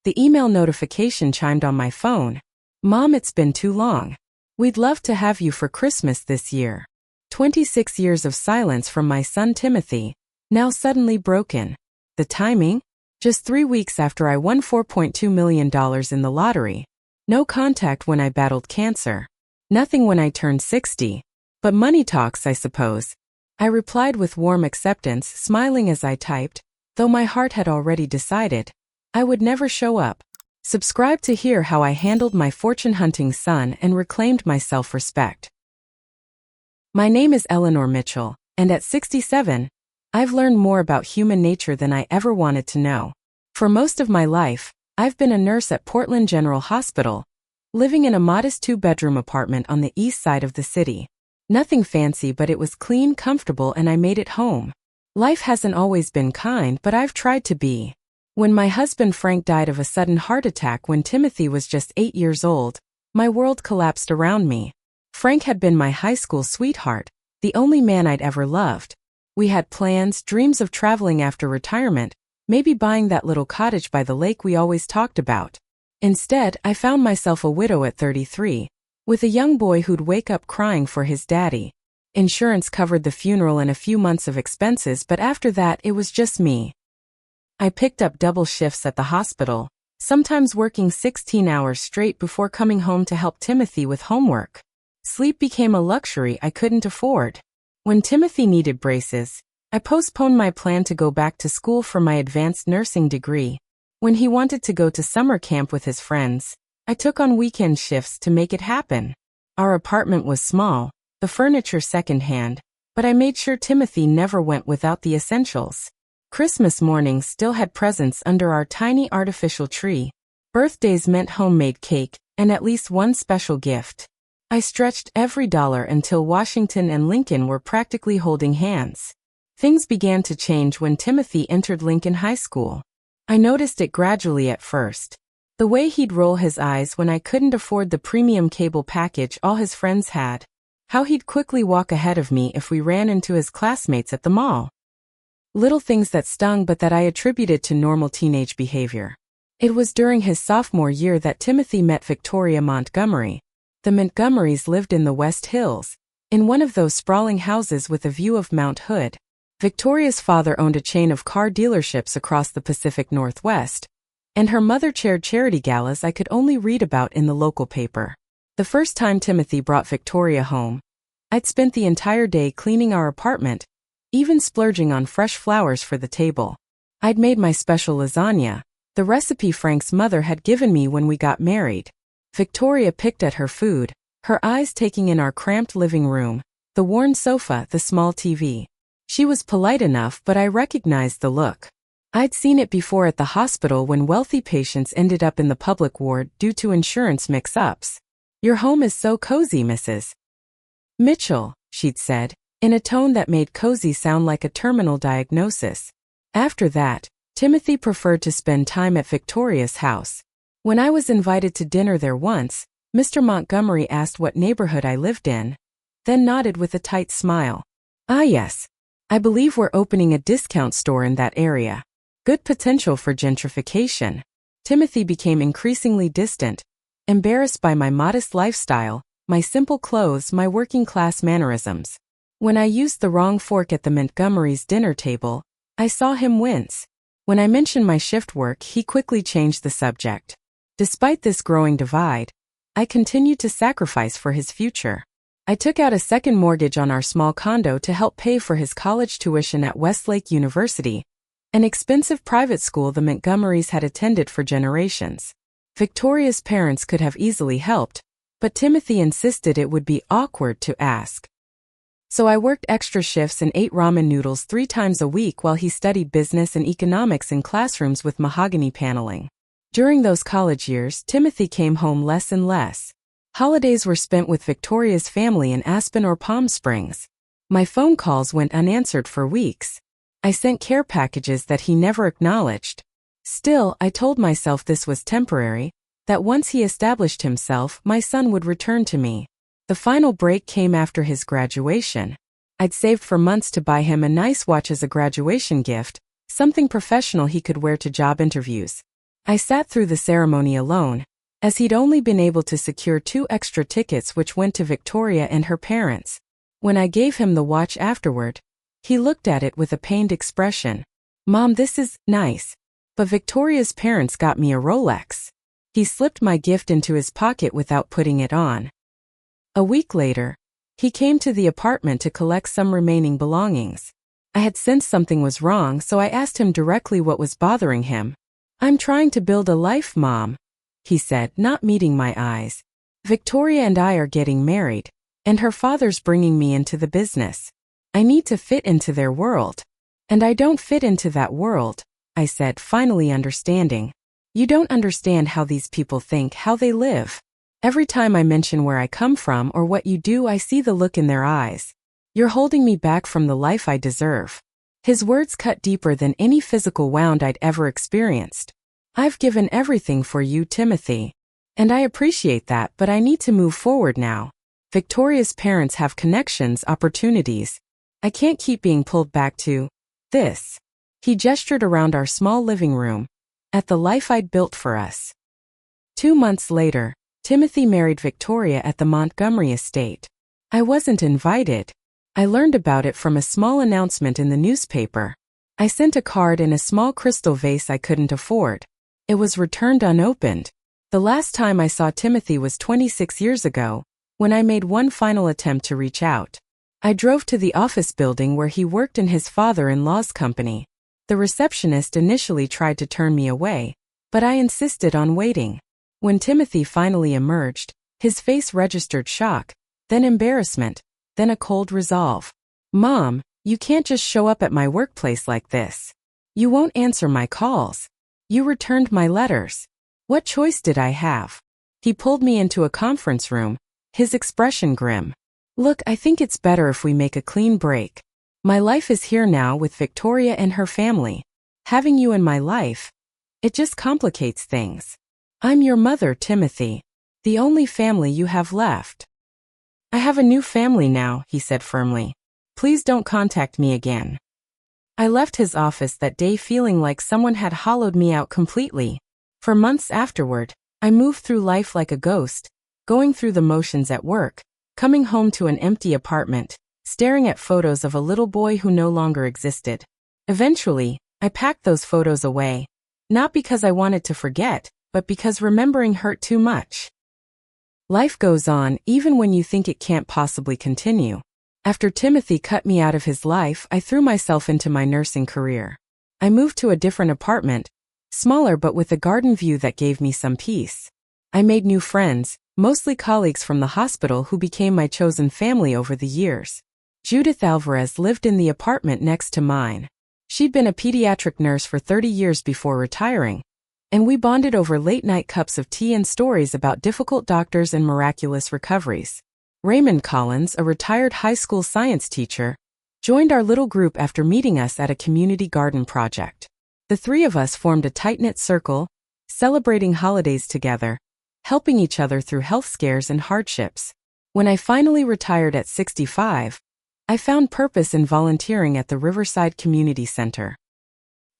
The email notification chimed on my phone. Mom, it's been too long. We'd love to have you for Christmas this year. 26 years of silence from my son Timothy, now suddenly broken. The timing? Just 3 weeks after I won $4.2 million in the lottery. No contact when I battled cancer. Nothing when I turned 60. But money talks, I suppose. I replied with warm acceptance, smiling as I typed, though my heart had already decided I would never show up. Subscribe to hear how I handled my fortune-hunting son and reclaimed my self-respect. My name is Eleanor Mitchell, and at 67, I've learned more about human nature than I ever wanted to know. For most of my life, I've been a nurse at Portland General Hospital, living in a modest 2-bedroom apartment on the east side of the city. Nothing fancy, but it was clean, comfortable, and I made it home. Life hasn't always been kind, but I've tried to be. When my husband Frank died of a sudden heart attack when Timothy was just 8 years old, my world collapsed around me. Frank had been my high school sweetheart, the only man I'd ever loved. We had plans, dreams of traveling after retirement, maybe buying that little cottage by the lake we always talked about. Instead, I found myself a widow at 33, with a young boy who'd wake up crying for his daddy. Insurance covered the funeral and a few months of expenses, but after that it was just me. I picked up double shifts at the hospital, sometimes working 16 hours straight before coming home to help Timothy with homework. Sleep became a luxury I couldn't afford. When Timothy needed braces, I postponed my plan to go back to school for my advanced nursing degree. When he wanted to go to summer camp with his friends, I took on weekend shifts to make it happen. Our apartment was small, the furniture secondhand, but I made sure Timothy never went without the essentials. Christmas mornings still had presents under our tiny artificial tree. Birthdays meant homemade cake and at least one special gift. I stretched every dollar until Washington and Lincoln were practically holding hands. Things began to change when Timothy entered Lincoln High School. I noticed it gradually at first. The way he'd roll his eyes when I couldn't afford the premium cable package all his friends had. How he'd quickly walk ahead of me if we ran into his classmates at the mall. Little things that stung but that I attributed to normal teenage behavior. It was during his sophomore year that Timothy met Victoria Montgomery. The Montgomerys lived in the West Hills, in one of those sprawling houses with a view of Mount Hood. Victoria's father owned a chain of car dealerships across the Pacific Northwest, and her mother chaired charity galas I could only read about in the local paper. The first time Timothy brought Victoria home, I'd spent the entire day cleaning our apartment, even splurging on fresh flowers for the table. I'd made my special lasagna, the recipe Frank's mother had given me when we got married. Victoria picked at her food, her eyes taking in our cramped living room, the worn sofa, the small TV. She was polite enough, but I recognized the look. I'd seen it before at the hospital when wealthy patients ended up in the public ward due to insurance mix-ups. "Your home is so cozy, Mrs. Mitchell," she'd said, in a tone that made cozy sound like a terminal diagnosis. After that, Timothy preferred to spend time at Victoria's house. When I was invited to dinner there once, Mr. Montgomery asked what neighborhood I lived in, then nodded with a tight smile. "Ah yes. I believe we're opening a discount store in that area. Good potential for gentrification." Timothy became increasingly distant, embarrassed by my modest lifestyle, my simple clothes, my working-class mannerisms. When I used the wrong fork at the Montgomerys' dinner table, I saw him wince. When I mentioned my shift work, he quickly changed the subject. Despite this growing divide, I continued to sacrifice for his future. I took out a second mortgage on our small condo to help pay for his college tuition at Westlake University, an expensive private school the Montgomerys had attended for generations. Victoria's parents could have easily helped, but Timothy insisted it would be awkward to ask. So I worked extra shifts and ate ramen noodles 3 times a week while he studied business and economics in classrooms with mahogany paneling. During those college years, Timothy came home less and less. Holidays were spent with Victoria's family in Aspen or Palm Springs. My phone calls went unanswered for weeks. I sent care packages that he never acknowledged. Still, I told myself this was temporary, that once he established himself, my son would return to me. The final break came after his graduation. I'd saved for months to buy him a nice watch as a graduation gift, something professional he could wear to job interviews. I sat through the ceremony alone, as he'd only been able to secure 2 extra tickets which went to Victoria and her parents. When I gave him the watch afterward, he looked at it with a pained expression. "Mom, this is nice, but Victoria's parents got me a Rolex." He slipped my gift into his pocket without putting it on. A week later, he came to the apartment to collect some remaining belongings. I had sensed something was wrong, so I asked him directly what was bothering him. "I'm trying to build a life, Mom," he said, not meeting my eyes. "Victoria and I are getting married, and her father's bringing me into the business. I need to fit into their world. And I don't fit into that world," I said, finally understanding. "You don't understand how these people think, how they live. Every time I mention where I come from or what you do, I see the look in their eyes. You're holding me back from the life I deserve." His words cut deeper than any physical wound I'd ever experienced. "I've given everything for you, Timothy. And I appreciate that, but I need to move forward now. Victoria's parents have connections, opportunities. I can't keep being pulled back to this." He gestured around our small living room, at the life I'd built for us. 2 months later, Timothy married Victoria at the Montgomery estate. I wasn't invited. I learned about it from a small announcement in the newspaper. I sent a card in a small crystal vase I couldn't afford. It was returned unopened. The last time I saw Timothy was 26 years ago, when I made one final attempt to reach out. I drove to the office building where he worked in his father-in-law's company. The receptionist initially tried to turn me away, but I insisted on waiting. When Timothy finally emerged, his face registered shock, then embarrassment, then a cold resolve. "Mom, you can't just show up at my workplace like this. You won't answer my calls. You returned my letters. What choice did I have?" He pulled me into a conference room, his expression grim. "Look, I think it's better if we make a clean break. My life is here now with Victoria and her family. Having you in my life, it just complicates things. I'm your mother, Timothy. The only family you have left." "I have a new family now," he said firmly. "Please don't contact me again." I left his office that day feeling like someone had hollowed me out completely. For months afterward, I moved through life like a ghost, going through the motions at work, coming home to an empty apartment, staring at photos of a little boy who no longer existed. Eventually, I packed those photos away, not because I wanted to forget, but because remembering hurt too much. Life goes on even when you think it can't possibly continue. After Timothy cut me out of his life, I threw myself into my nursing career. I moved to a different apartment, smaller but with a garden view that gave me some peace. I made new friends, mostly colleagues from the hospital who became my chosen family over the years. Judith Alvarez lived in the apartment next to mine. She'd been a pediatric nurse for 30 years before retiring, and we bonded over late-night cups of tea and stories about difficult doctors and miraculous recoveries. Raymond Collins, a retired high school science teacher, joined our little group after meeting us at a community garden project. The 3 of us formed a tight-knit circle, celebrating holidays together, helping each other through health scares and hardships. When I finally retired at 65, I found purpose in volunteering at the Riverside Community Center.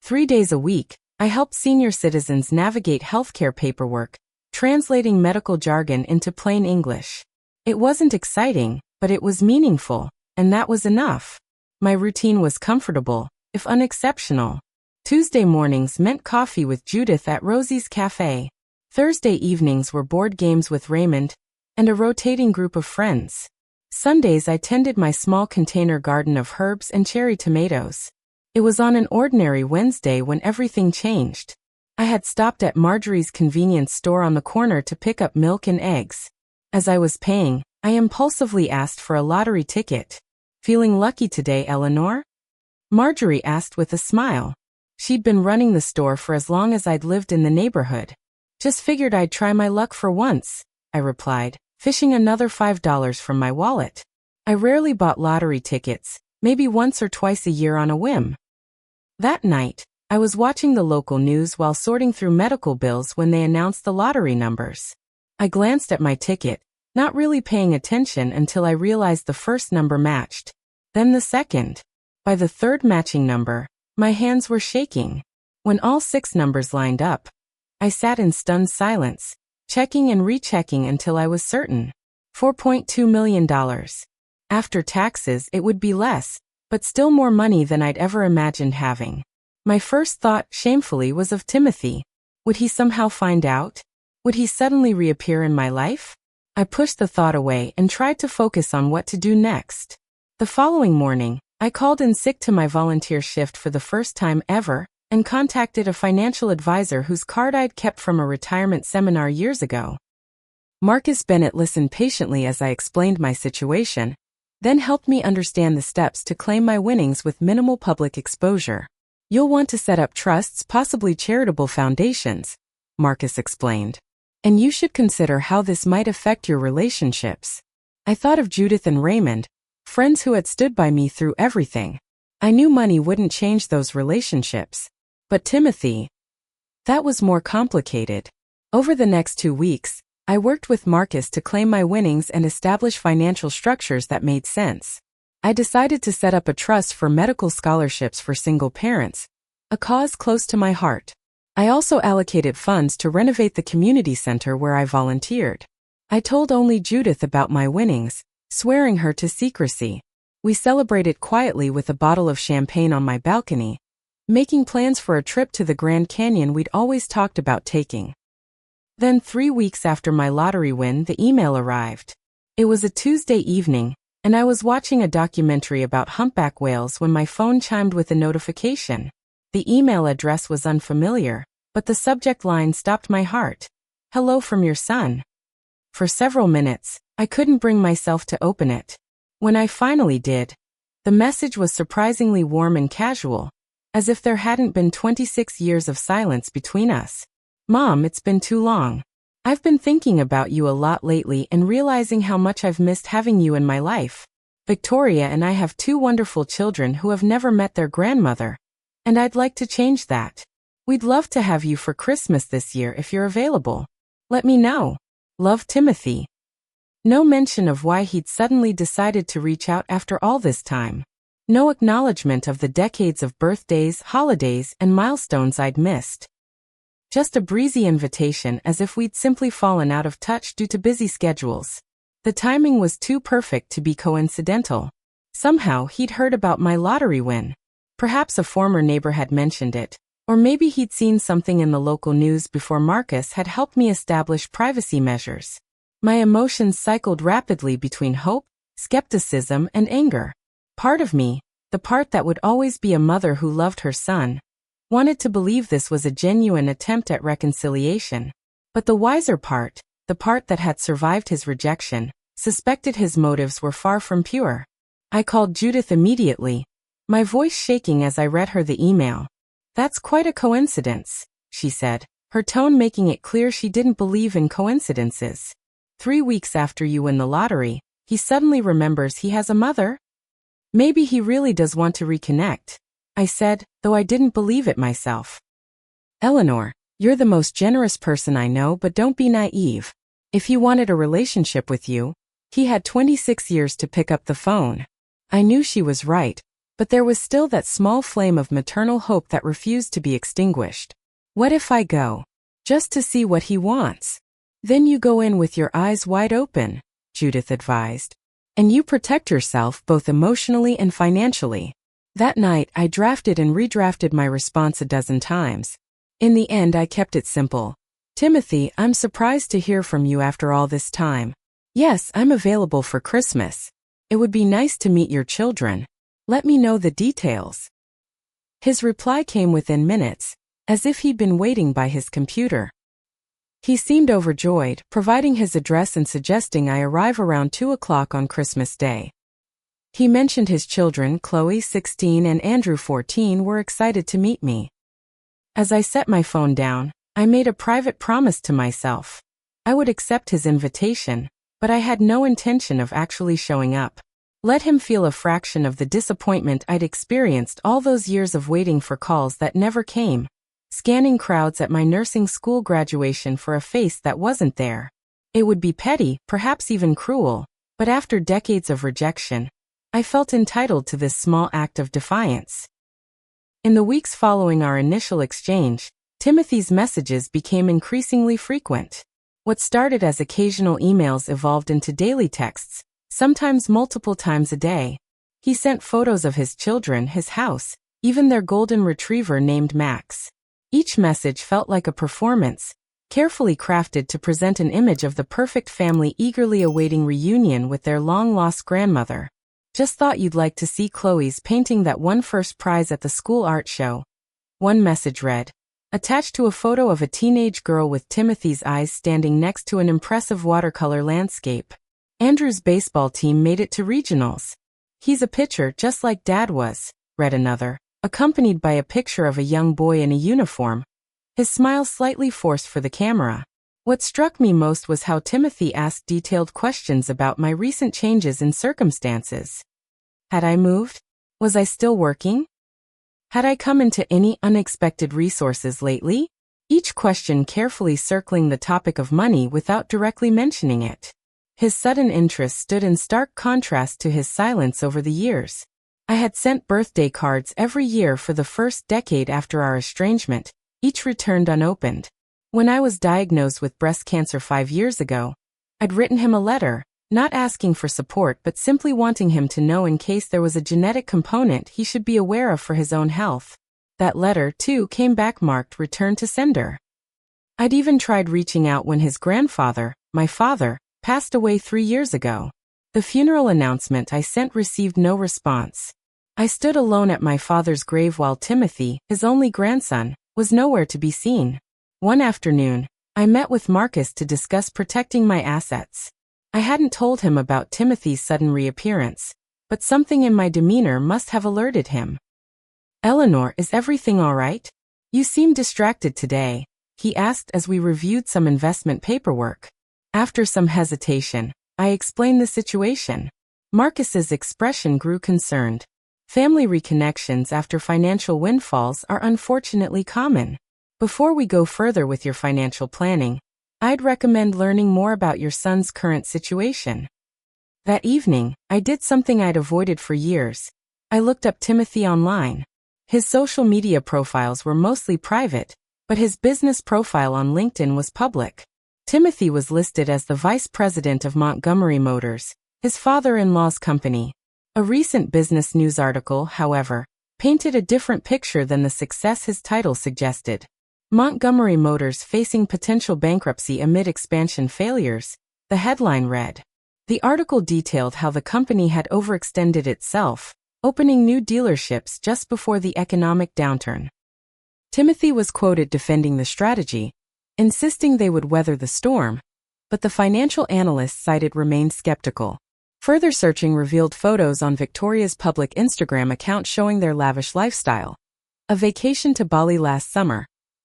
3 days a week, I helped senior citizens navigate healthcare paperwork, translating medical jargon into plain English. It wasn't exciting, but it was meaningful, and that was enough. My routine was comfortable, if unexceptional. Tuesday mornings meant coffee with Judith at Rosie's Cafe. Thursday evenings were board games with Raymond and a rotating group of friends. Sundays I tended my small container garden of herbs and cherry tomatoes. It was on an ordinary Wednesday when everything changed. I had stopped at Marjorie's convenience store on the corner to pick up milk and eggs. As I was paying, I impulsively asked for a lottery ticket. "Feeling lucky today, Eleanor?" Marjorie asked with a smile. She'd been running the store for as long as I'd lived in the neighborhood. "Just figured I'd try my luck for once," I replied, fishing another $5 from my wallet. I rarely bought lottery tickets, maybe once or twice a year on a whim. That night, I was watching the local news while sorting through medical bills when they announced the lottery numbers. I glanced at my ticket, not really paying attention until I realized the first number matched. Then the second. By the third matching number, my hands were shaking. When all 6 numbers lined up, I sat in stunned silence, checking and rechecking until I was certain. $4.2 million. After taxes, it would be less, but still more money than I'd ever imagined having. My first thought, shamefully, was of Timothy. Would he somehow find out? Would he suddenly reappear in my life? I pushed the thought away and tried to focus on what to do next. The following morning, I called in sick to my volunteer shift for the first time ever and contacted a financial advisor whose card I'd kept from a retirement seminar years ago. Marcus Bennett listened patiently as I explained my situation, then helped me understand the steps to claim my winnings with minimal public exposure. You'll want to set up trusts, possibly charitable foundations, Marcus explained. And you should consider how this might affect your relationships. I thought of Judith and Raymond, friends who had stood by me through everything. I knew money wouldn't change those relationships. But Timothy, that was more complicated. Over the next 2 weeks, I worked with Marcus to claim my winnings and establish financial structures that made sense. I decided to set up a trust for medical scholarships for single parents, a cause close to my heart. I also allocated funds to renovate the community center where I volunteered. I told only Judith about my winnings, swearing her to secrecy. We celebrated quietly with a bottle of champagne on my balcony, making plans for a trip to the Grand Canyon we'd always talked about taking. Then 3 weeks after my lottery win, the email arrived. It was a Tuesday evening, and I was watching a documentary about humpback whales when my phone chimed with a notification. The email address was unfamiliar, but the subject line stopped my heart. Hello from your son. For several minutes, I couldn't bring myself to open it. When I finally did, the message was surprisingly warm and casual, as if there hadn't been 26 years of silence between us. Mom, it's been too long. I've been thinking about you a lot lately and realizing how much I've missed having you in my life. Victoria and I have 2 wonderful children who have never met their grandmother, and I'd like to change that. We'd love to have you for Christmas this year if you're available. Let me know. Love, Timothy. No mention of why he'd suddenly decided to reach out after all this time. No acknowledgement of the decades of birthdays, holidays, and milestones I'd missed. Just a breezy invitation as if we'd simply fallen out of touch due to busy schedules. The timing was too perfect to be coincidental. Somehow he'd heard about my lottery win. Perhaps a former neighbor had mentioned it, or maybe he'd seen something in the local news before Marcus had helped me establish privacy measures. My emotions cycled rapidly between hope, skepticism, and anger. Part of me, the part that would always be a mother who loved her son, wanted to believe this was a genuine attempt at reconciliation. But the wiser part, the part that had survived his rejection, suspected his motives were far from pure. I called Judith immediately, my voice shaking as I read her the email. That's quite a coincidence, she said, her tone making it clear she didn't believe in coincidences. 3 weeks after you win the lottery, he suddenly remembers he has a mother? Maybe he really does want to reconnect, I said, though I didn't believe it myself. Eleanor, you're the most generous person I know, but don't be naive. If he wanted a relationship with you, he had 26 years to pick up the phone. I knew she was right, but there was still that small flame of maternal hope that refused to be extinguished. What if I go? Just to see what he wants. Then you go in with your eyes wide open, Judith advised. And you protect yourself both emotionally and financially. That night, I drafted and redrafted my response a dozen times. In the end, I kept it simple. Timothy, I'm surprised to hear from you after all this time. Yes, I'm available for Christmas. It would be nice to meet your children. Let me know the details. His reply came within minutes, as if he'd been waiting by his computer. He seemed overjoyed, providing his address and suggesting I arrive around 2 o'clock on Christmas Day. He mentioned his children, Chloe, 16, and Andrew, 14, were excited to meet me. As I set my phone down, I made a private promise to myself. I would accept his invitation, but I had no intention of actually showing up. Let him feel a fraction of the disappointment I'd experienced all those years of waiting for calls that never came, scanning crowds at my nursing school graduation for a face that wasn't there. It would be petty, perhaps even cruel, but after decades of rejection, I felt entitled to this small act of defiance. In the weeks following our initial exchange, Timothy's messages became increasingly frequent. What started as occasional emails evolved into daily texts, sometimes multiple times a day. He sent photos of his children, his house, even their golden retriever named Max. Each message felt like a performance, carefully crafted to present an image of the perfect family eagerly awaiting reunion with their long-lost grandmother. Just thought you'd like to see Chloe's painting that won first prize at the school art show. One message read, attached to a photo of a teenage girl with Timothy's eyes standing next to an impressive watercolor landscape. Andrew's baseball team made it to regionals. He's a pitcher just like Dad was, read another, accompanied by a picture of a young boy in a uniform, his smile slightly forced for the camera. What struck me most was how Timothy asked detailed questions about my recent changes in circumstances. Had I moved? Was I still working? Had I come into any unexpected resources lately? Each question carefully circling the topic of money without directly mentioning it. His sudden interest stood in stark contrast to his silence over the years. I had sent birthday cards every year for the first decade after our estrangement, each returned unopened. When I was diagnosed with breast cancer 5 years ago, I'd written him a letter, not asking for support but simply wanting him to know in case there was a genetic component he should be aware of for his own health. That letter, too, came back marked "Return to Sender." I'd even tried reaching out when his grandfather, my father, passed away 3 years ago. The funeral announcement I sent received no response. I stood alone at my father's grave while Timothy, his only grandson, was nowhere to be seen. One afternoon, I met with Marcus to discuss protecting my assets. I hadn't told him about Timothy's sudden reappearance, but something in my demeanor must have alerted him. "Eleanor, is everything all right? You seem distracted today," he asked as we reviewed some investment paperwork. After some hesitation, I explained the situation. Marcus's expression grew concerned. Family reconnections after financial windfalls are unfortunately common. Before we go further with your financial planning, I'd recommend learning more about your son's current situation. That evening, I did something I'd avoided for years. I looked up Timothy online. His social media profiles were mostly private, but his business profile on LinkedIn was public. Timothy was listed as the vice president of Montgomery Motors, his father-in-law's company. A recent business news article, however, painted a different picture than the success his title suggested. Montgomery Motors facing potential bankruptcy amid expansion failures, the headline read. The article detailed how the company had overextended itself, opening new dealerships just before the economic downturn. Timothy was quoted defending the strategy, insisting they would weather the storm, but the financial analysts cited remained skeptical. Further searching revealed photos on Victoria's public Instagram account showing their lavish lifestyle. A vacation to Bali last summer,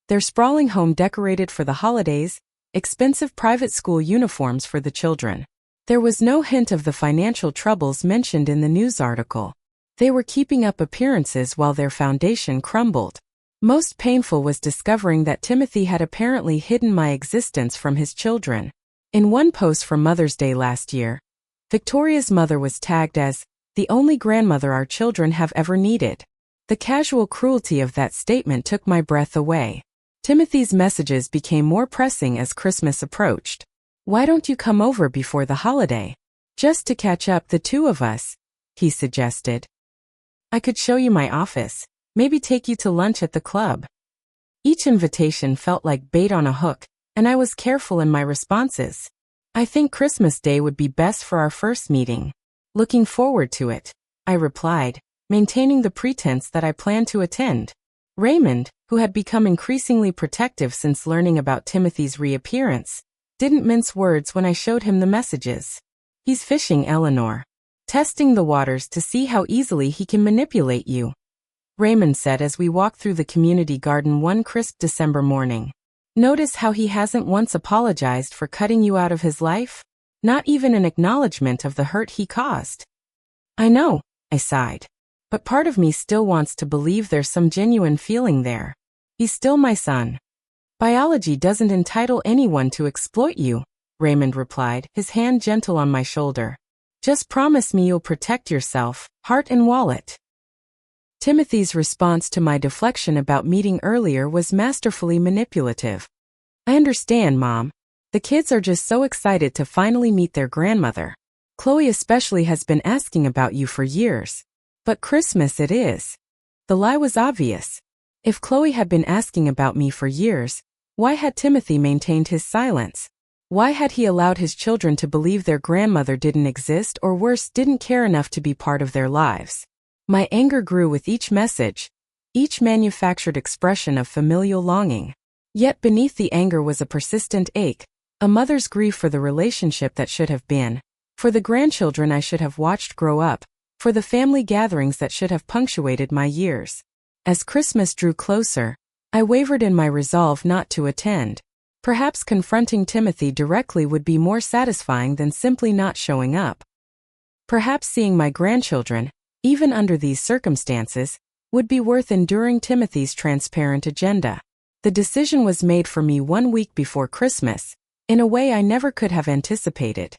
their sprawling home decorated for the holidays, expensive private school uniforms for the children. There was no hint of the financial troubles mentioned in the news article. They were keeping up appearances while their foundation crumbled. Most painful was discovering that Timothy had apparently hidden my existence from his children. In one post from Mother's Day last year, Victoria's mother was tagged as the only grandmother our children have ever needed. The casual cruelty of that statement took my breath away. Timothy's messages became more pressing as Christmas approached. "Why don't you come over before the holiday? Just to catch up, the two of us," he suggested. "I could show you my office, maybe take you to lunch at the club." Each invitation felt like bait on a hook, and I was careful in my responses. "I think Christmas Day would be best for our first meeting. Looking forward to it," I replied, maintaining the pretense that I planned to attend. Raymond, who had become increasingly protective since learning about Timothy's reappearance, didn't mince words when I showed him the messages. "He's fishing, Eleanor. Testing the waters to see how easily he can manipulate you," Raymond said as we walked through the community garden one crisp December morning. "Notice how he hasn't once apologized for cutting you out of his life? Not even an acknowledgement of the hurt he caused." "I know," I sighed. "But part of me still wants to believe there's some genuine feeling there. He's still my son." "Biology doesn't entitle anyone to exploit you," Raymond replied, his hand gentle on my shoulder. "Just promise me you'll protect yourself, heart and wallet." Timothy's response to my deflection about meeting earlier was masterfully manipulative. I understand, Mom. The kids are just so excited to finally meet their grandmother. Chloe especially has been asking about you for years. But Christmas it is. The lie was obvious. If Chloe had been asking about me for years, why had Timothy maintained his silence? Why had he allowed his children to believe their grandmother didn't exist or worse, didn't care enough to be part of their lives? My anger grew with each message, each manufactured expression of familial longing. Yet beneath the anger was a persistent ache, a mother's grief for the relationship that should have been, for the grandchildren I should have watched grow up, for the family gatherings that should have punctuated my years. As Christmas drew closer, I wavered in my resolve not to attend. Perhaps confronting Timothy directly would be more satisfying than simply not showing up. Perhaps seeing my grandchildren, even under these circumstances, would be worth enduring Timothy's transparent agenda. The decision was made for me 1 week before Christmas, in a way I never could have anticipated.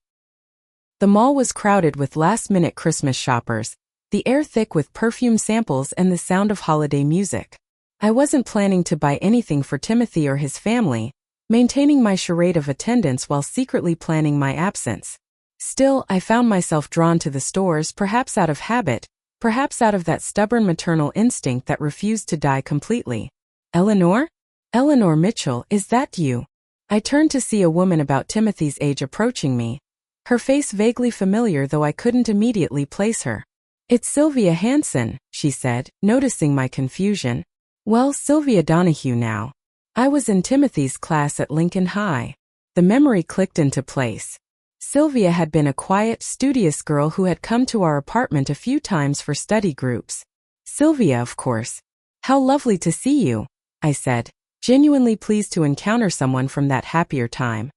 The mall was crowded with last-minute Christmas shoppers, the air thick with perfume samples and the sound of holiday music. I wasn't planning to buy anything for Timothy or his family, maintaining my charade of attendance while secretly planning my absence. Still, I found myself drawn to the stores, perhaps out of habit, perhaps out of that stubborn maternal instinct that refused to die completely. Eleanor? Eleanor Mitchell, is that you? I turned to see a woman about Timothy's age approaching me, her face vaguely familiar though I couldn't immediately place her. It's Sylvia Hanson, she said, noticing my confusion. Well, Sylvia Donahue now. I was in Timothy's class at Lincoln High. The memory clicked into place. Sylvia had been a quiet, studious girl who had come to our apartment a few times for study groups. Sylvia, of course. How lovely to see you, I said, genuinely pleased to encounter someone from that happier time.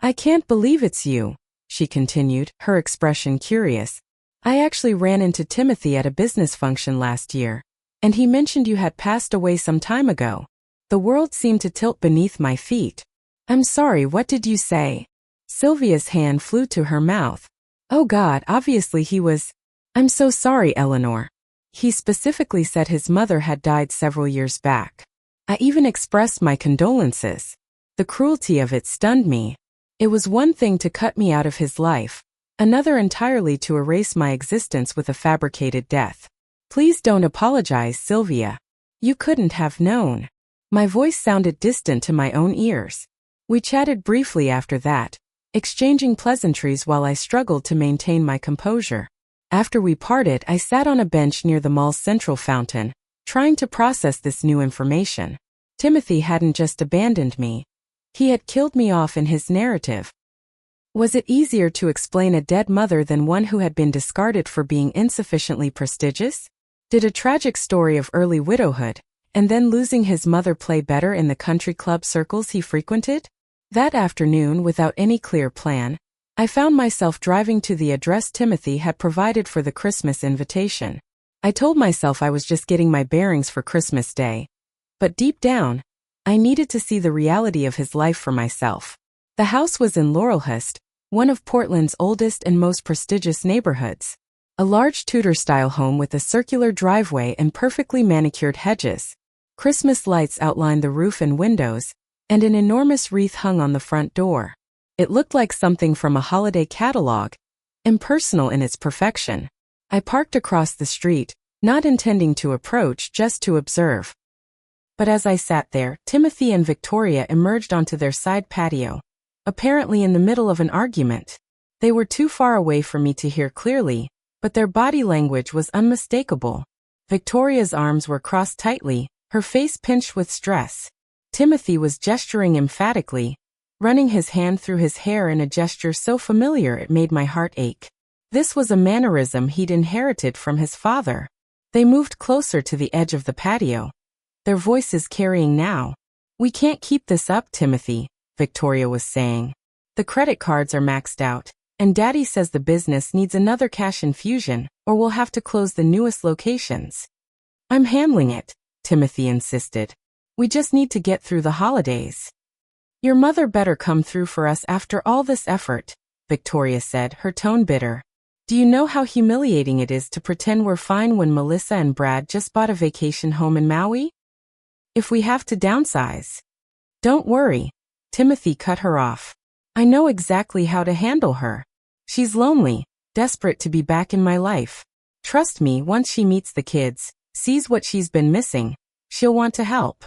I can't believe it's you, she continued, her expression curious. I actually ran into Timothy at a business function last year, and he mentioned you had passed away some time ago. The world seemed to tilt beneath my feet. I'm sorry, what did you say? Sylvia's hand flew to her mouth. Oh God, obviously he was... I'm so sorry, Eleanor. He specifically said his mother had died several years back. I even expressed my condolences. The cruelty of it stunned me. It was one thing to cut me out of his life, another entirely to erase my existence with a fabricated death. Please don't apologize, Sylvia. You couldn't have known. My voice sounded distant to my own ears. We chatted briefly after that, exchanging pleasantries while I struggled to maintain my composure. After we parted, I sat on a bench near the mall's central fountain, trying to process this new information. Timothy hadn't just abandoned me. He had killed me off in his narrative. Was it easier to explain a dead mother than one who had been discarded for being insufficiently prestigious? Did a tragic story of early widowhood, and then losing his mother, play better in the country club circles he frequented? That afternoon, without any clear plan, I found myself driving to the address Timothy had provided for the Christmas invitation. I told myself I was just getting my bearings for Christmas Day. But deep down, I needed to see the reality of his life for myself. The house was in Laurelhurst, one of Portland's oldest and most prestigious neighborhoods. A large Tudor-style home with a circular driveway and perfectly manicured hedges. Christmas lights outlined the roof and windows, and an enormous wreath hung on the front door. It looked like something from a holiday catalog, impersonal in its perfection. I parked across the street, not intending to approach, just to observe. But as I sat there, Timothy and Victoria emerged onto their side patio, apparently in the middle of an argument. They were too far away for me to hear clearly, but their body language was unmistakable. Victoria's arms were crossed tightly, her face pinched with stress. Timothy was gesturing emphatically, running his hand through his hair in a gesture so familiar it made my heart ache. This was a mannerism he'd inherited from his father. They moved closer to the edge of the patio, their voices carrying now. We can't keep this up, Timothy, Victoria was saying. The credit cards are maxed out, and Daddy says the business needs another cash infusion, or we'll have to close the newest locations. I'm handling it, Timothy insisted. We just need to get through the holidays. Your mother better come through for us after all this effort, Victoria said, her tone bitter. Do you know how humiliating it is to pretend we're fine when Melissa and Brad just bought a vacation home in Maui? If we have to downsize. Don't worry. Timothy cut her off. I know exactly how to handle her. She's lonely, desperate to be back in my life. Trust me, once she meets the kids, sees what she's been missing, she'll want to help.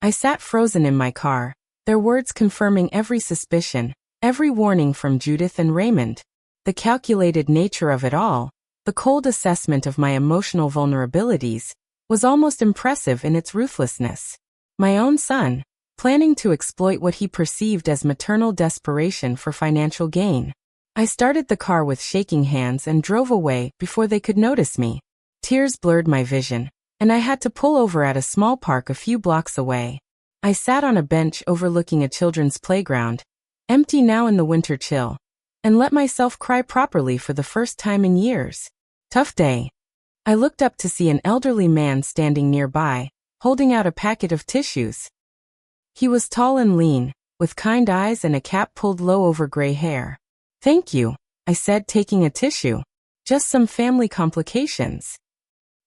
I sat frozen in my car, their words confirming every suspicion, every warning from Judith and Raymond. The calculated nature of it all, the cold assessment of my emotional vulnerabilities, was almost impressive in its ruthlessness. My own son, planning to exploit what he perceived as maternal desperation for financial gain. I started the car with shaking hands and drove away before they could notice me. Tears blurred my vision, and I had to pull over at a small park a few blocks away. I sat on a bench overlooking a children's playground, empty now in the winter chill, and let myself cry properly for the first time in years. Tough day. I looked up to see an elderly man standing nearby, holding out a packet of tissues. He was tall and lean, with kind eyes and a cap pulled low over gray hair. Thank you, I said, taking a tissue. Just some family complications.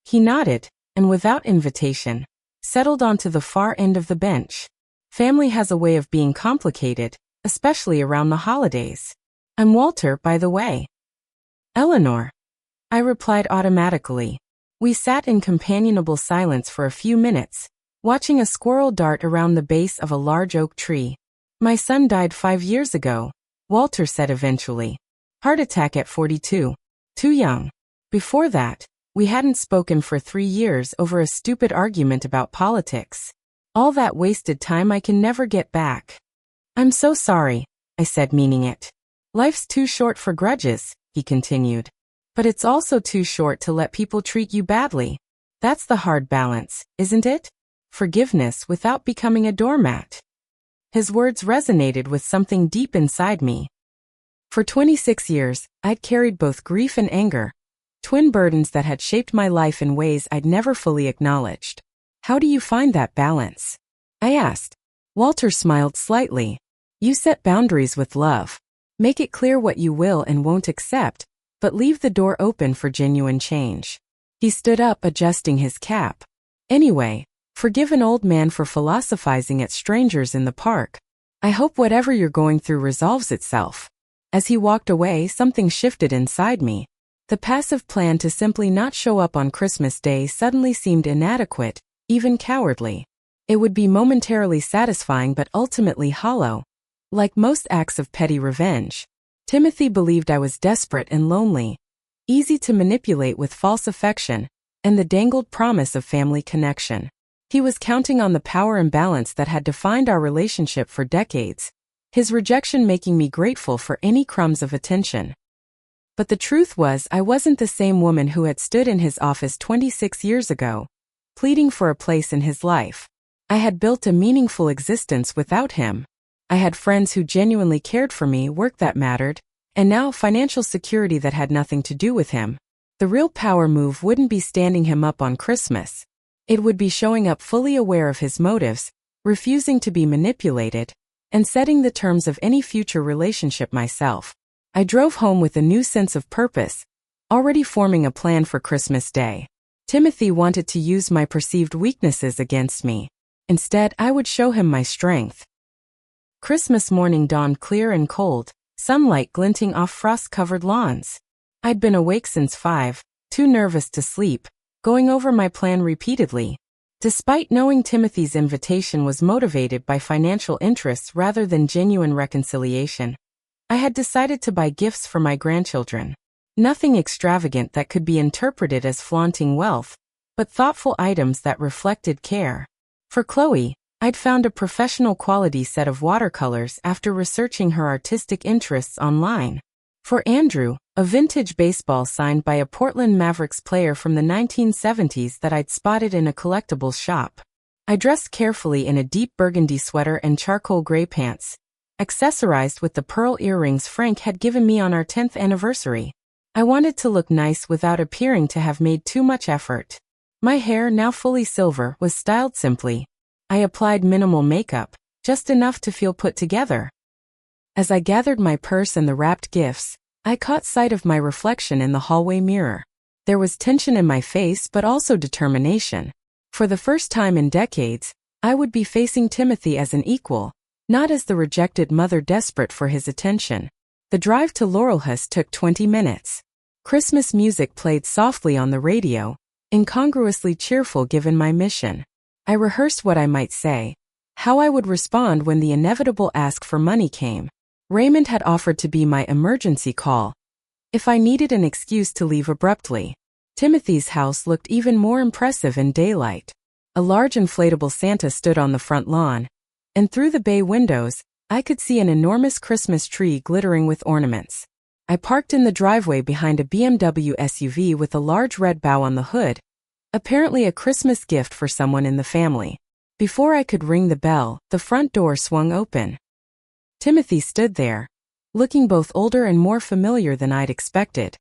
He nodded, and without invitation, settled onto the far end of the bench. Family has a way of being complicated, especially around the holidays. I'm Walter, by the way. Eleanor. I replied automatically. We sat in companionable silence for a few minutes, watching a squirrel dart around the base of a large oak tree. My son died 5 years ago, Walter said eventually. Heart attack at 42. Too young. Before that, we hadn't spoken for 3 years over a stupid argument about politics. All that wasted time I can never get back. I'm so sorry, I said, meaning it. Life's too short for grudges, he continued. But it's also too short to let people treat you badly. That's the hard balance, isn't it? Forgiveness without becoming a doormat. His words resonated with something deep inside me. For 26 years, I'd carried both grief and anger, twin burdens that had shaped my life in ways I'd never fully acknowledged. How do you find that balance? I asked. Walter smiled slightly. You set boundaries with love. Make it clear what you will and won't accept, but leave the door open for genuine change. He stood up, adjusting his cap. Anyway, forgive an old man for philosophizing at strangers in the park. I hope whatever you're going through resolves itself. As he walked away, something shifted inside me. The passive plan to simply not show up on Christmas Day suddenly seemed inadequate, even cowardly. It would be momentarily satisfying but ultimately hollow. Like most acts of petty revenge, Timothy believed I was desperate and lonely, easy to manipulate with false affection, and the dangled promise of family connection. He was counting on the power imbalance that had defined our relationship for decades, his rejection making me grateful for any crumbs of attention. But the truth was, I wasn't the same woman who had stood in his office 26 years ago, pleading for a place in his life. I had built a meaningful existence without him. I had friends who genuinely cared for me, work that mattered, and now financial security that had nothing to do with him. The real power move wouldn't be standing him up on Christmas. It would be showing up fully aware of his motives, refusing to be manipulated, and setting the terms of any future relationship myself. I drove home with a new sense of purpose, already forming a plan for Christmas Day. Timothy wanted to use my perceived weaknesses against me. Instead, I would show him my strength. Christmas morning dawned clear and cold, sunlight glinting off frost-covered lawns. I'd been awake since 5, too nervous to sleep, going over my plan repeatedly. Despite knowing Timothy's invitation was motivated by financial interests rather than genuine reconciliation, I had decided to buy gifts for my grandchildren. Nothing extravagant that could be interpreted as flaunting wealth, but thoughtful items that reflected care. For Chloe, I'd found a professional quality set of watercolors after researching her artistic interests online. For Andrew, a vintage baseball signed by a Portland Mavericks player from the 1970s that I'd spotted in a collectibles shop. I dressed carefully in a deep burgundy sweater and charcoal gray pants, accessorized with the pearl earrings Frank had given me on our 10th anniversary. I wanted to look nice without appearing to have made too much effort. My hair, now fully silver, was styled simply. I applied minimal makeup, just enough to feel put together. As I gathered my purse and the wrapped gifts, I caught sight of my reflection in the hallway mirror. There was tension in my face but also determination. For the first time in decades, I would be facing Timothy as an equal, not as the rejected mother desperate for his attention. The drive to Laurelhurst took 20 minutes. Christmas music played softly on the radio, incongruously cheerful given my mission. I rehearsed what I might say, how I would respond when the inevitable ask for money came. Raymond had offered to be my emergency call if I needed an excuse to leave abruptly. Timothy's house looked even more impressive in daylight. A large inflatable Santa stood on the front lawn, and through the bay windows, I could see an enormous Christmas tree glittering with ornaments. I parked in the driveway behind a BMW SUV with a large red bow on the hood, apparently a Christmas gift for someone in the family. Before I could ring the bell, the front door swung open. Timothy stood there, looking both older and more familiar than I'd expected.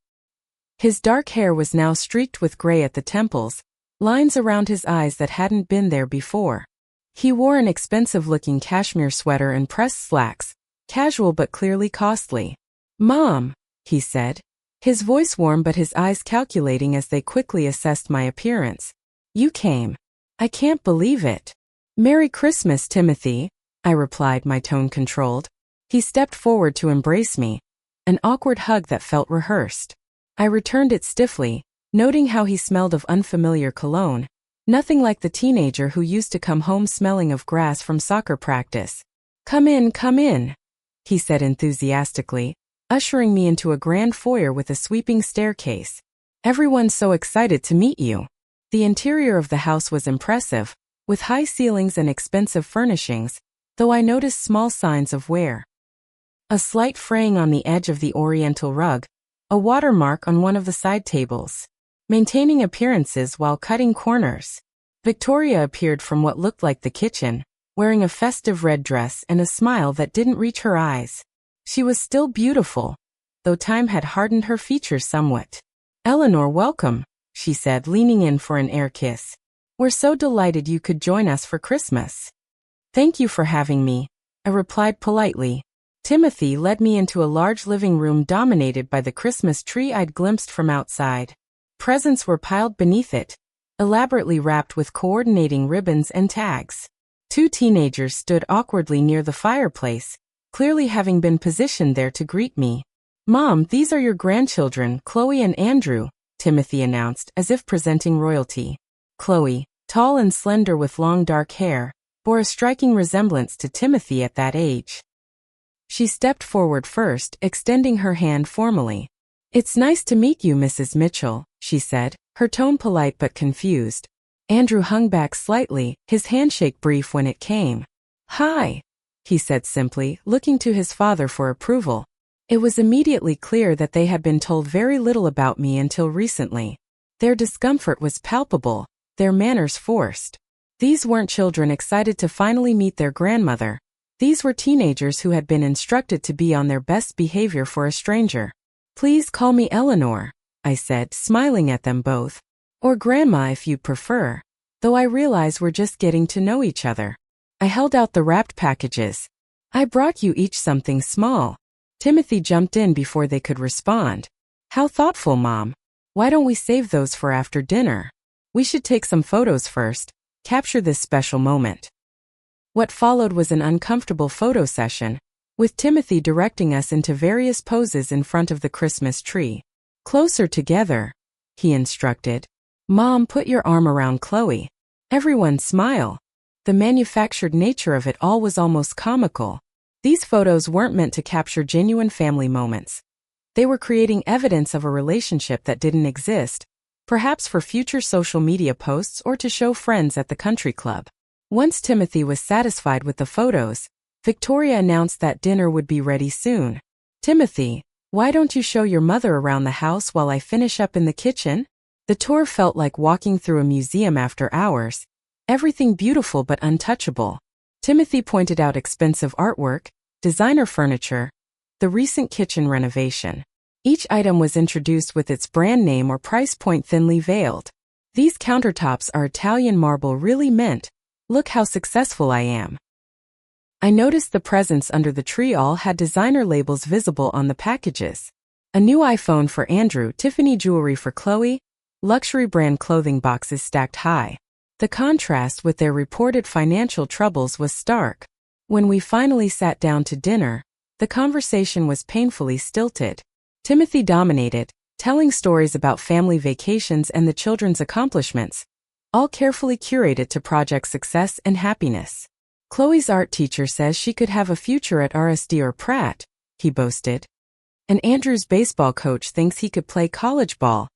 His dark hair was now streaked with gray at the temples, lines around his eyes that hadn't been there before. He wore an expensive-looking cashmere sweater and pressed slacks, casual but clearly costly. "Mom," he said, his voice warm but his eyes calculating as they quickly assessed my appearance. "You came. I can't believe it." "Merry Christmas, Timothy," I replied, my tone controlled. He stepped forward to embrace me, an awkward hug that felt rehearsed. I returned it stiffly, noting how he smelled of unfamiliar cologne, nothing like the teenager who used to come home smelling of grass from soccer practice. Come in," he said enthusiastically, ushering me into a grand foyer with a sweeping staircase. "Everyone's so excited to meet you." The interior of the house was impressive, with high ceilings and expensive furnishings, though I noticed small signs of wear. A slight fraying on the edge of the oriental rug, a watermark on one of the side tables. Maintaining appearances while cutting corners. Victoria appeared from what looked like the kitchen, wearing a festive red dress and a smile that didn't reach her eyes. She was still beautiful, though time had hardened her features somewhat. "Eleanor, welcome," she said, leaning in for an air kiss. "We're so delighted you could join us for Christmas." "Thank you for having me," I replied politely. Timothy led me into a large living room dominated by the Christmas tree I'd glimpsed from outside. Presents were piled beneath it, elaborately wrapped with coordinating ribbons and tags. Two teenagers stood awkwardly near the fireplace, clearly having been positioned there to greet me. "Mom, these are your grandchildren, Chloe and Andrew," Timothy announced, as if presenting royalty. Chloe, tall and slender with long dark hair, bore a striking resemblance to Timothy at that age. She stepped forward first, extending her hand formally. "It's nice to meet you, Mrs. Mitchell," she said, her tone polite but confused. Andrew hung back slightly, his handshake brief when it came. "Hi," he said simply, looking to his father for approval. It was immediately clear that they had been told very little about me until recently. Their discomfort was palpable, their manners forced. These weren't children excited to finally meet their grandmother. These were teenagers who had been instructed to be on their best behavior for a stranger. "Please call me Eleanor," I said, smiling at them both. "Or Grandma if you prefer, though I realize we're just getting to know each other." I held out the wrapped packages. "I brought you each something small." Timothy jumped in before they could respond. "How thoughtful, Mom. Why don't we save those for after dinner? We should take some photos first, capture this special moment." What followed was an uncomfortable photo session, with Timothy directing us into various poses in front of the Christmas tree. "Closer together," he instructed. "Mom, put your arm around Chloe." Everyone smiled. The manufactured nature of it all was almost comical. These photos weren't meant to capture genuine family moments. They were creating evidence of a relationship that didn't exist, perhaps for future social media posts or to show friends at the country club. Once Timothy was satisfied with the photos, Victoria announced that dinner would be ready soon. "Timothy, why don't you show your mother around the house while I finish up in the kitchen?" The tour felt like walking through a museum after hours, everything beautiful but untouchable. Timothy pointed out expensive artwork, designer furniture, the recent kitchen renovation. Each item was introduced with its brand name or price point thinly veiled. "These countertops are Italian marble really meant. Look how successful I am." I noticed the presents under the tree all had designer labels visible on the packages. A new iPhone for Andrew, Tiffany jewelry for Chloe, luxury brand clothing boxes stacked high. The contrast with their reported financial troubles was stark. When we finally sat down to dinner, the conversation was painfully stilted. Timothy dominated, telling stories about family vacations and the children's accomplishments, all carefully curated to project success and happiness. Chloe's art teacher says she could have a future at RSD or Pratt, he boasted. And Andrew's baseball coach thinks he could play college ball,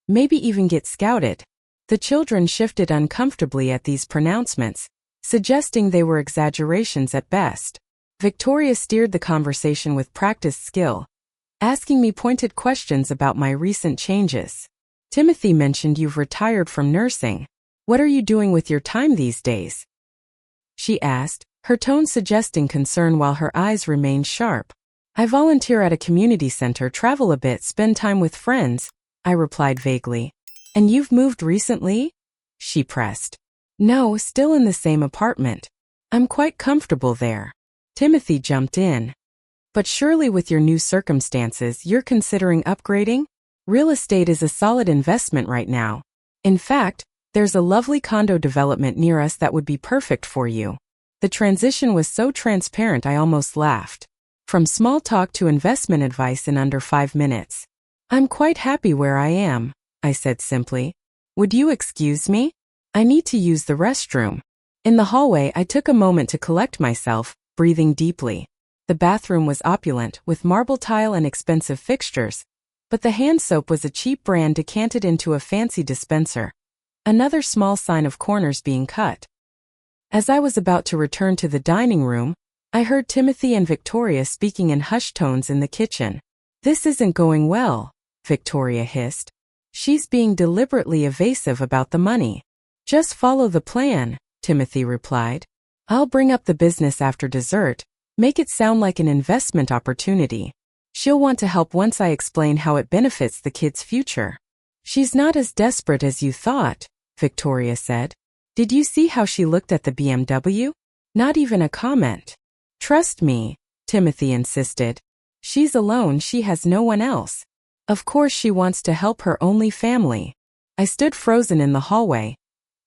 maybe even get scouted. The children shifted uncomfortably at these pronouncements, suggesting they were exaggerations at best. Victoria steered the conversation with practiced skill, asking me pointed questions about my recent changes. Timothy mentioned you've retired from nursing. What are you doing with your time these days? She asked, her tone suggesting concern while her eyes remained sharp. I volunteer at a community center, travel a bit, spend time with friends, I replied vaguely. And you've moved recently? She pressed. No, still in the same apartment. I'm quite comfortable there. Timothy jumped in. But surely with your new circumstances, you're considering upgrading? Real estate is a solid investment right now. In fact, there's a lovely condo development near us that would be perfect for you. The transition was so transparent I almost laughed. From small talk to investment advice in under 5 minutes. I'm quite happy where I am, I said simply. Would you excuse me? I need to use the restroom. In the hallway, I took a moment to collect myself, breathing deeply. The bathroom was opulent, with marble tile and expensive fixtures, but the hand soap was a cheap brand decanted into a fancy dispenser. Another small sign of corners being cut. As I was about to return to the dining room, I heard Timothy and Victoria speaking in hushed tones in the kitchen. This isn't going well, Victoria hissed. She's being deliberately evasive about the money. Just follow the plan, Timothy replied. I'll bring up the business after dessert, make it sound like an investment opportunity. She'll want to help once I explain how it benefits the kid's future. She's not as desperate as you thought, Victoria said. Did you see how she looked at the BMW? Not even a comment. Trust me, Timothy insisted. She's alone, she has no one else. Of course she wants to help her only family. I stood frozen in the hallway,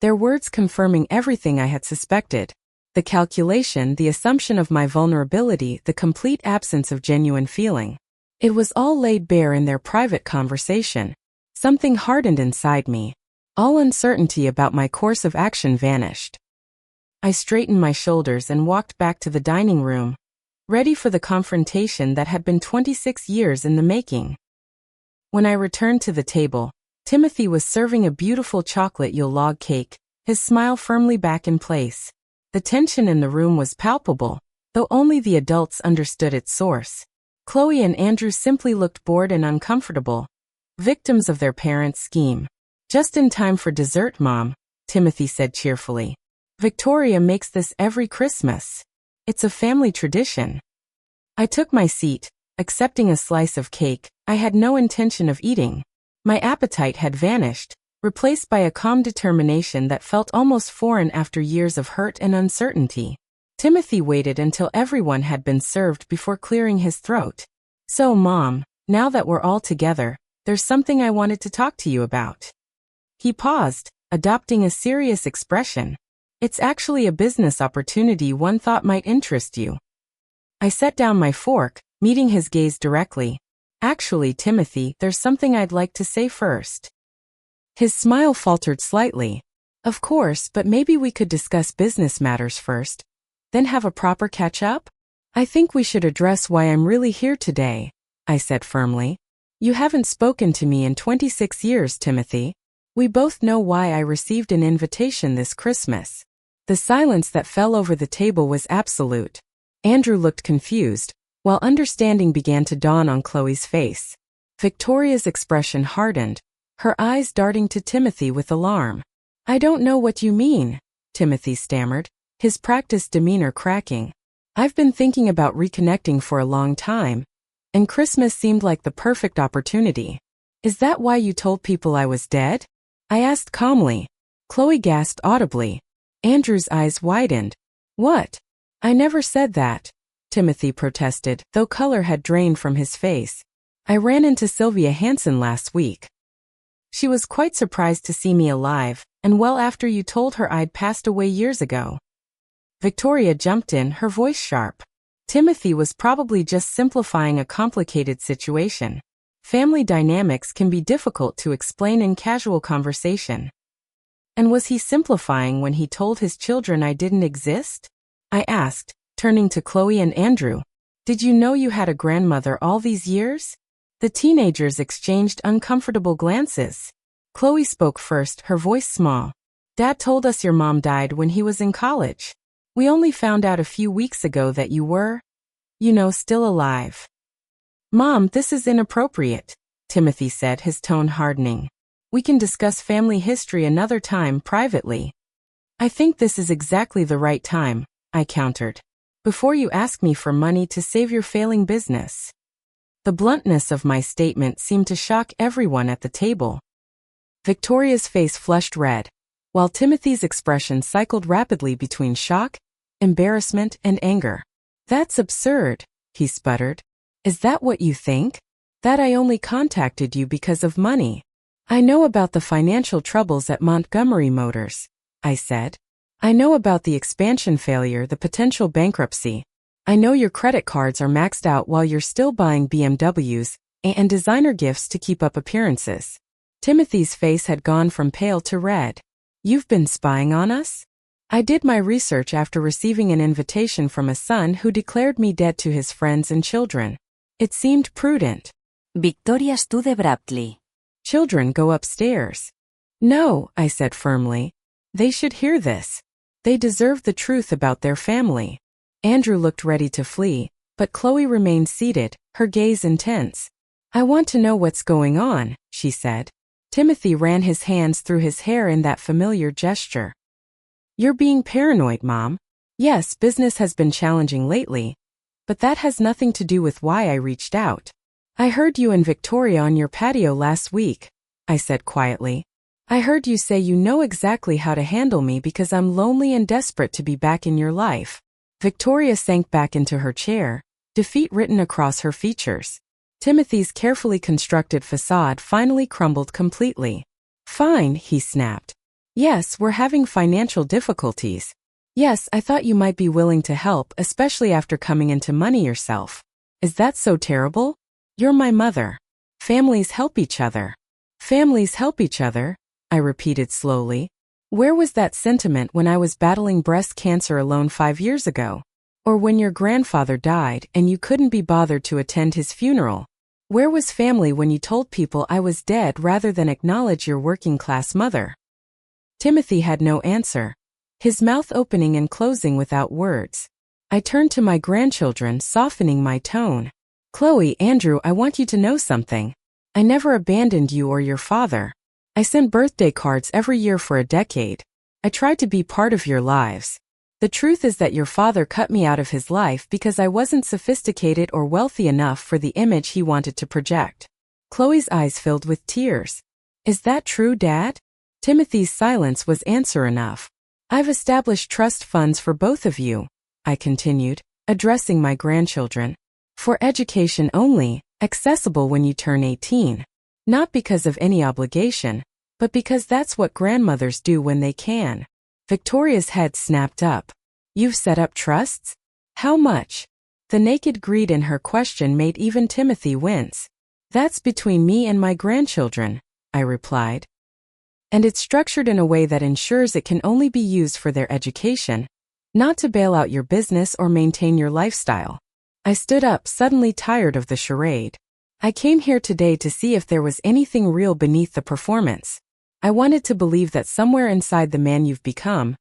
their words confirming everything I had suspected. The calculation, the assumption of my vulnerability, the complete absence of genuine feeling. It was all laid bare in their private conversation. Something hardened inside me. All uncertainty about my course of action vanished. I straightened my shoulders and walked back to the dining room, ready for the confrontation that had been 26 years in the making. When I returned to the table, Timothy was serving a beautiful chocolate Yule log cake, his smile firmly back in place. The tension in the room was palpable, though only the adults understood its source. Chloe and Andrew simply looked bored and uncomfortable, victims of their parents' scheme. Just in time for dessert, Mom, Timothy said cheerfully. Victoria makes this every Christmas. It's a family tradition. I took my seat, accepting a slice of cake I had no intention of eating. My appetite had vanished, replaced by a calm determination that felt almost foreign after years of hurt and uncertainty. Timothy waited until everyone had been served before clearing his throat. So, Mom, now that we're all together, there's something I wanted to talk to you about. He paused, adopting a serious expression. It's actually a business opportunity one thought might interest you. I set down my fork, meeting his gaze directly. Actually, Timothy, there's something I'd like to say first. His smile faltered slightly. Of course, but maybe we could discuss business matters first, then have a proper catch-up? I think we should address why I'm really here today, I said firmly. You haven't spoken to me in 26 years, Timothy. We both know why I received an invitation this Christmas. The silence that fell over the table was absolute. Andrew looked confused, while understanding began to dawn on Chloe's face. Victoria's expression hardened, her eyes darting to Timothy with alarm. I don't know what you mean, Timothy stammered, his practiced demeanor cracking. I've been thinking about reconnecting for a long time, and Christmas seemed like the perfect opportunity. Is that why you told people I was dead? I asked calmly. Chloe gasped audibly. Andrew's eyes widened. What? I never said that, Timothy protested, though color had drained from his face. I ran into Sylvia Hansen last week. She was quite surprised to see me alive, and well after you told her I'd passed away years ago. Victoria jumped in, her voice sharp. Timothy was probably just simplifying a complicated situation. Family dynamics can be difficult to explain in casual conversation. And was he simplifying when he told his children I didn't exist? I asked, turning to Chloe and Andrew. Did you know you had a grandmother all these years? The teenagers exchanged uncomfortable glances. Chloe spoke first, her voice small. Dad told us your mom died when he was in college. We only found out a few weeks ago that you were, still alive. Mom, this is inappropriate, Timothy said, his tone hardening. We can discuss family history another time privately. I think this is exactly the right time, I countered. Before you ask me for money to save your failing business. The bluntness of my statement seemed to shock everyone at the table. Victoria's face flushed red, while Timothy's expression cycled rapidly between shock, embarrassment, and anger. That's absurd, he sputtered. Is that what you think? That I only contacted you because of money? I know about the financial troubles at Montgomery Motors, I said. I know about the expansion failure, the potential bankruptcy. I know your credit cards are maxed out while you're still buying BMWs and designer gifts to keep up appearances. Timothy's face had gone from pale to red. You've been spying on us? I did my research after receiving an invitation from a son who declared me dead to his friends and children. It seemed prudent. Victoria stood abruptly. Children, go upstairs. No, I said firmly. They should hear this. They deserve the truth about their family. Andrew looked ready to flee, but Chloe remained seated, her gaze intense. I want to know what's going on, she said. Timothy ran his hands through his hair in that familiar gesture. You're being paranoid, Mom. Yes, business has been challenging lately, but that has nothing to do with why I reached out. I heard you and Victoria on your patio last week, I said quietly. I heard you say you know exactly how to handle me because I'm lonely and desperate to be back in your life. Victoria sank back into her chair, defeat written across her features. Timothy's carefully constructed facade finally crumbled completely. Fine, he snapped. Yes, we're having financial difficulties. Yes, I thought you might be willing to help, especially after coming into money yourself. Is that so terrible? You're my mother. Families help each other. Families help each other, I repeated slowly. Where was that sentiment when I was battling breast cancer alone 5 years ago? Or when your grandfather died and you couldn't be bothered to attend his funeral? Where was family when you told people I was dead rather than acknowledge your working-class mother? Timothy had no answer, his mouth opening and closing without words. I turned to my grandchildren, softening my tone. Chloe, Andrew, I want you to know something. I never abandoned you or your father. I sent birthday cards every year for a decade. I tried to be part of your lives. The truth is that your father cut me out of his life because I wasn't sophisticated or wealthy enough for the image he wanted to project. Chloe's eyes filled with tears. Is that true, Dad? Timothy's silence was answer enough. I've established trust funds for both of you, I continued, addressing my grandchildren. For education only, accessible when you turn 18. Not because of any obligation, but because that's what grandmothers do when they can. Victoria's head snapped up. You've set up trusts? How much? The naked greed in her question made even Timothy wince. That's between me and my grandchildren, I replied. And it's structured in a way that ensures it can only be used for their education, not to bail out your business or maintain your lifestyle. I stood up, suddenly tired of the charade. I came here today to see if there was anything real beneath the performance. I wanted to believe that somewhere inside the man you've become,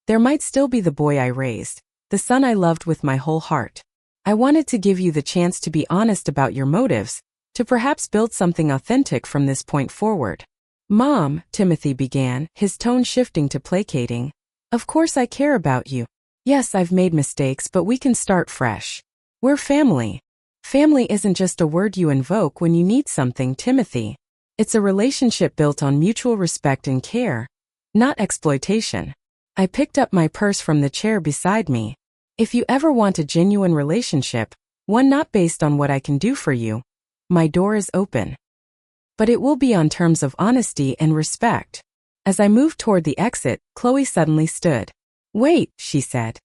there might still be the boy I raised, the son I loved with my whole heart. I wanted to give you the chance to be honest about your motives, to perhaps build something authentic from this point forward. Mom, Timothy began, his tone shifting to placating. Of course I care about you. Yes, I've made mistakes, but we can start fresh. We're family. Family isn't just a word you invoke when you need something, Timothy. It's a relationship built on mutual respect and care, not exploitation. I picked up my purse from the chair beside me. If you ever want a genuine relationship, one not based on what I can do for you, My door is open. But it will be on terms of honesty and respect. As I moved toward the exit, Chloe suddenly stood. Wait, she said.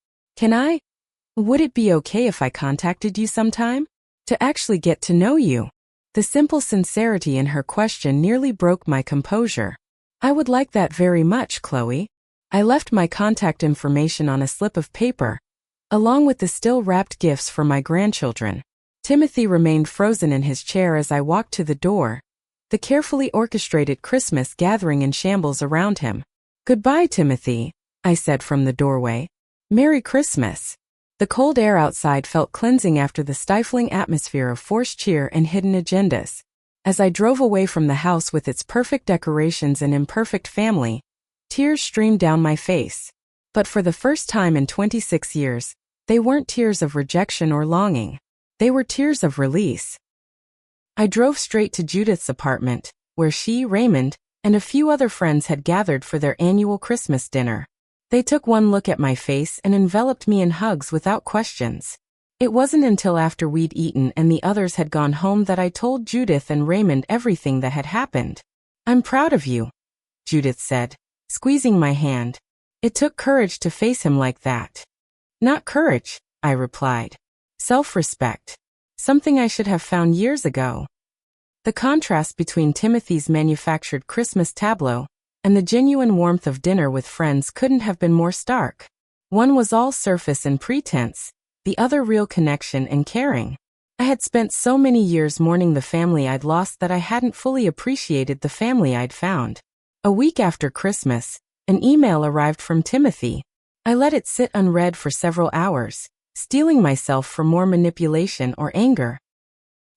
Would it be okay if I contacted you sometime? To actually get to know you? The simple sincerity in her question nearly broke my composure. I would like that very much, Chloe. I left my contact information on a slip of paper, along with the still-wrapped gifts for my grandchildren. Timothy remained frozen in his chair as I walked to the door, the carefully orchestrated Christmas gathering in shambles around him. Goodbye, Timothy, I said from the doorway. Merry Christmas. The cold air outside felt cleansing after the stifling atmosphere of forced cheer and hidden agendas. As I drove away from the house with its perfect decorations and imperfect family, tears streamed down my face. But for the first time in 26 years, they weren't tears of rejection or longing. They were tears of release. I drove straight to Judith's apartment, where she, Raymond, and a few other friends had gathered for their annual Christmas dinner. They took one look at my face and enveloped me in hugs without questions. It wasn't until after we'd eaten and the others had gone home that I told Judith and Raymond everything that had happened. I'm proud of you, Judith said, squeezing my hand. It took courage to face him like that. Not courage, I replied. Self-respect. Something I should have found years ago. The contrast between Timothy's manufactured Christmas tableau and the genuine warmth of dinner with friends couldn't have been more stark. One was all surface and pretense, the other real connection and caring. I had spent so many years mourning the family I'd lost that I hadn't fully appreciated the family I'd found. A week after Christmas, an email arrived from Timothy. I let it sit unread for several hours, steeling myself for more manipulation or anger.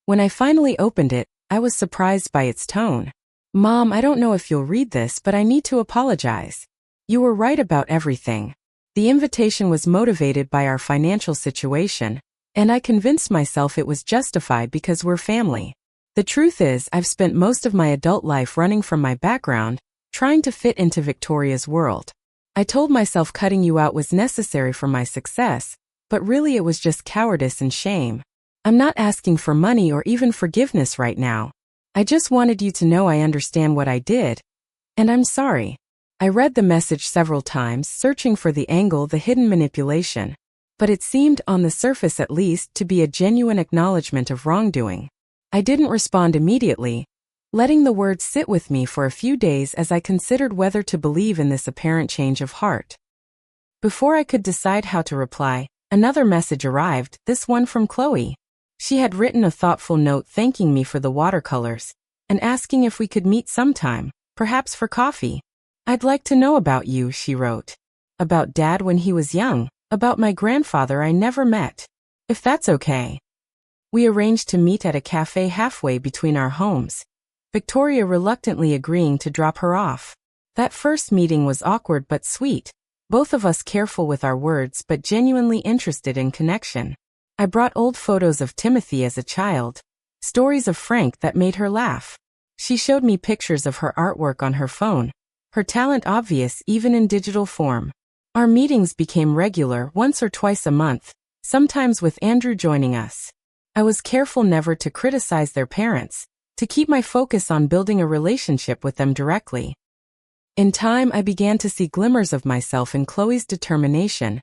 When I finally opened it, I was surprised by its tone. Mom, I don't know if you'll read this, but I need to apologize. You were right about everything. The invitation was motivated by our financial situation, and I convinced myself it was justified because we're family. The truth is, I've spent most of my adult life running from my background, trying to fit into Victoria's world. I told myself cutting you out was necessary for my success, but really it was just cowardice and shame. I'm not asking for money or even forgiveness right now. I just wanted you to know I understand what I did, and I'm sorry. I read the message several times, searching for the angle, the hidden manipulation, but it seemed, on the surface at least, to be a genuine acknowledgement of wrongdoing. I didn't respond immediately, letting the words sit with me for a few days as I considered whether to believe in this apparent change of heart. Before I could decide how to reply, another message arrived, this one from Chloe. She had written a thoughtful note thanking me for the watercolors and asking if we could meet sometime, perhaps for coffee. I'd like to know about you, she wrote. About Dad when he was young, about my grandfather I never met. If that's okay. We arranged to meet at a cafe halfway between our homes, Victoria reluctantly agreeing to drop her off. That first meeting was awkward but sweet, both of us careful with our words but genuinely interested in connection. I brought old photos of Timothy as a child, stories of Frank that made her laugh. She showed me pictures of her artwork on her phone, her talent obvious even in digital form. Our meetings became regular, once or twice a month, sometimes with Andrew joining us. I was careful never to criticize their parents, to keep my focus on building a relationship with them directly. In time, I began to see glimmers of myself in Chloe's determination,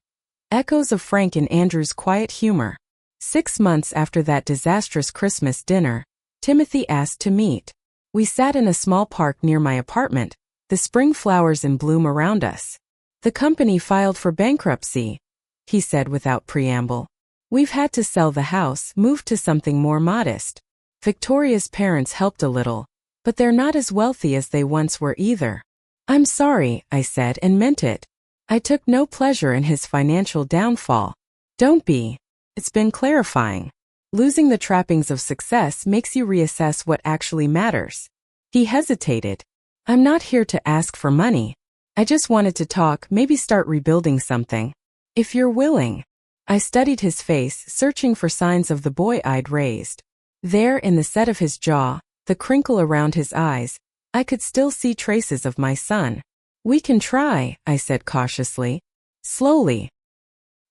echoes of Frank and Andrew's quiet humor. 6 months after that disastrous Christmas dinner, Timothy asked to meet. We sat in a small park near my apartment, the spring flowers in bloom around us. The company filed for bankruptcy, he said without preamble. We've had to sell the house, move to something more modest. Victoria's parents helped a little, but they're not as wealthy as they once were either. I'm sorry, I said, and meant it. I took no pleasure in his financial downfall. Don't be. It's been clarifying. Losing the trappings of success makes you reassess what actually matters. He hesitated. I'm not here to ask for money. I just wanted to talk, maybe start rebuilding something. If you're willing. I studied his face, searching for signs of the boy I'd raised. There, in the set of his jaw, the crinkle around his eyes, I could still see traces of my son. We can try, I said cautiously. Slowly.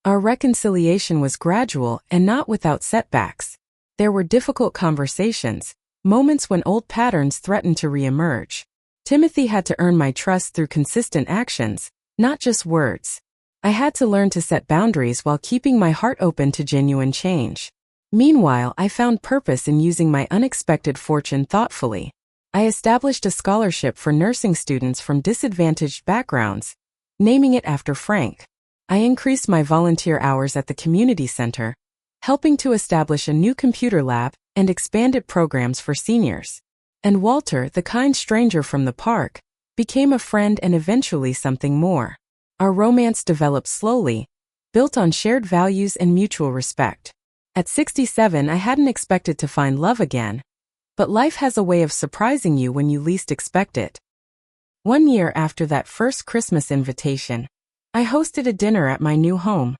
Our reconciliation was gradual and not without setbacks. There were difficult conversations, moments when old patterns threatened to re-emerge. Timothy had to earn my trust through consistent actions, not just words. I had to learn to set boundaries while keeping my heart open to genuine change. Meanwhile, I found purpose in using my unexpected fortune thoughtfully. I established a scholarship for nursing students from disadvantaged backgrounds, naming it after Frank. I increased my volunteer hours at the community center, helping to establish a new computer lab and expanded programs for seniors. And Walter, the kind stranger from the park, became a friend and eventually something more. Our romance developed slowly, built on shared values and mutual respect. At 67, I hadn't expected to find love again, but life has a way of surprising you when you least expect it. 1 year after that first Christmas invitation, I hosted a dinner at my new home.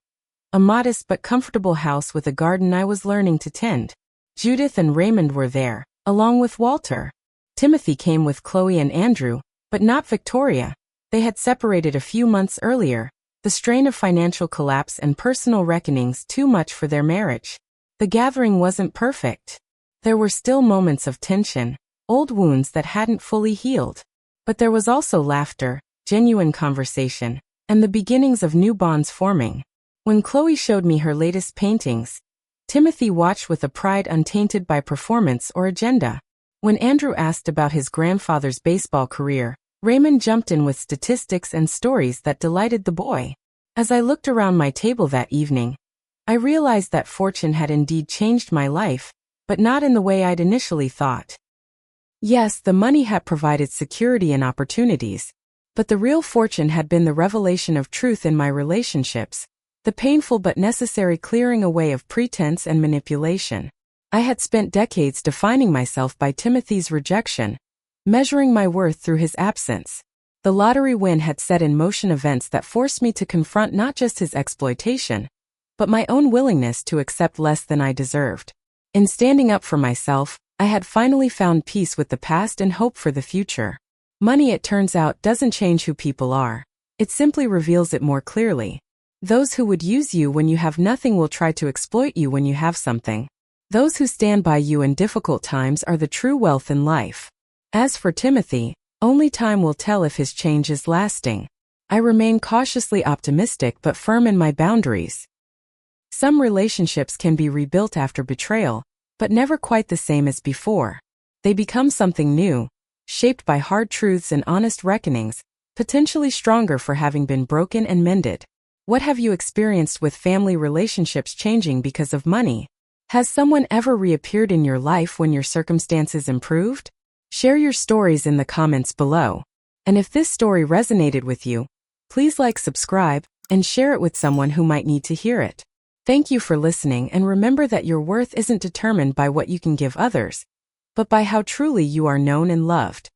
A modest but comfortable house with a garden I was learning to tend. Judith and Raymond were there, along with Walter. Timothy came with Chloe and Andrew, but not Victoria. They had separated a few months earlier, the strain of financial collapse and personal reckonings too much for their marriage. The gathering wasn't perfect. There were still moments of tension, old wounds that hadn't fully healed. But there was also laughter, genuine conversation, and the beginnings of new bonds forming. When Chloe showed me her latest paintings, Timothy watched with a pride untainted by performance or agenda. When Andrew asked about his grandfather's baseball career, Raymond jumped in with statistics and stories that delighted the boy. As I looked around my table that evening, I realized that fortune had indeed changed my life, but not in the way I'd initially thought. Yes, the money had provided security and opportunities, but the real fortune had been the revelation of truth in my relationships, the painful but necessary clearing away of pretense and manipulation. I had spent decades defining myself by Timothy's rejection, measuring my worth through his absence. The lottery win had set in motion events that forced me to confront not just his exploitation, but my own willingness to accept less than I deserved. In standing up for myself, I had finally found peace with the past and hope for the future. Money, it turns out, doesn't change who people are. It simply reveals it more clearly. Those who would use you when you have nothing will try to exploit you when you have something. Those who stand by you in difficult times are the true wealth in life. As for Timothy, only time will tell if his change is lasting. I remain cautiously optimistic but firm in my boundaries. Some relationships can be rebuilt after betrayal, but never quite the same as before. They become something new, shaped by hard truths and honest reckonings, potentially stronger for having been broken and mended. What have you experienced with family relationships changing because of money? Has someone ever reappeared in your life when your circumstances improved? Share your stories in the comments below. And if this story resonated with you, please like, subscribe, and share it with someone who might need to hear it. Thank you for listening, and remember that your worth isn't determined by what you can give others, but by how truly you are known and loved.